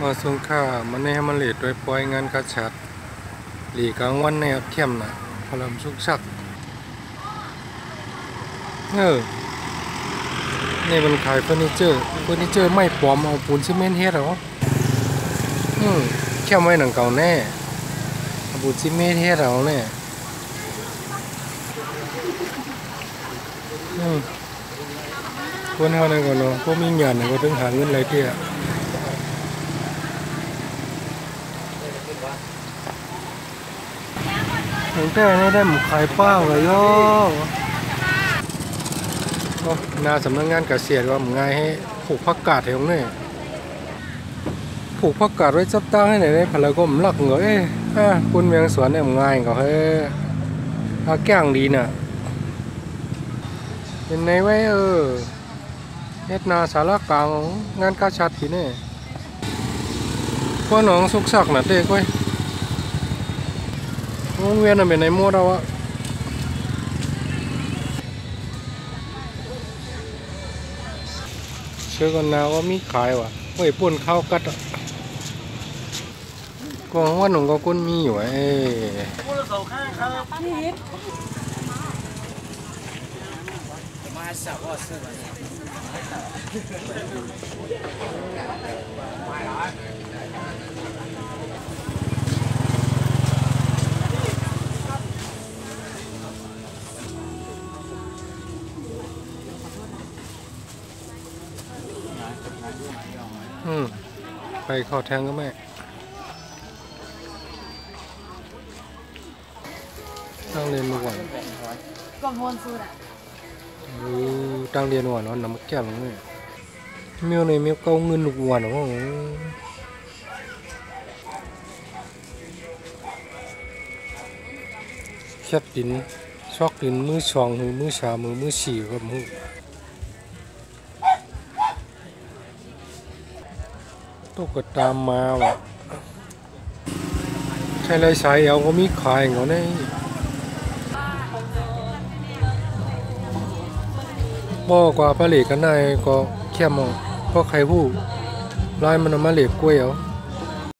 ว่าสงค่ามันให้มันเลดโดยปล่อยงานกระชัดหลีกลางวันในเข้มน่ะพลัมสุกสักนี่มันขายเฟอร์นิเจอร์ไม่ปลอมเอาปูนซีเมนต์เฮ็ดเหรอเข้มไว้หนังเก่าแน่เอาปูนซีเมนต์เฮ็ดเหรอเนี่ยคนเฮานั่นก็เนาะพวกมีเงินก็ต้องหาเงินหลายเที่ยตั้งแต่นี่ได้หมูขายป้าเลยย่อนาสำนักงานเกษตรว่าหมูง่ายให้ผูกผักกาดแถวนี้ผูกผักกาดไว้จับตั้งให้ไหนได้พลังก็มันหลักเหงอคุณเมียงสวนเนี่ยหมูง่ายก็ให้แก้งดีน่ะเป็นไงไว้เฮ็ดนาสารกลางงานกาชาดที่นี่พวกน้องสุกสักน่ะเด็กไว้วงเวียนน่ะเป็นไหนมั่วเราอะเชื่อกันนะว่ามีขายว่ะเฮ้ยป่นข้าวกัดกองว่าหนุ่มก็ก้นมีอยู่ไปเข้าแทงก็ไม่ตั้งเรียนมาก่อนตั้งเรียนก่อนเนาะน้ำแก้วนี่เมียวในเมียวเก้าเงินลูกวันเนาะแคบดินซอกดินมือสองมือสามมือสี่ครับมือตกตามมาว่ะใช่เลยสายเอาก็มีขายเขาเนี่ยบ่กว่าปลาเหล็กกันนายก็แค่มองเพราะใครผู้ลายมันมาเหล็กกล้วยเอา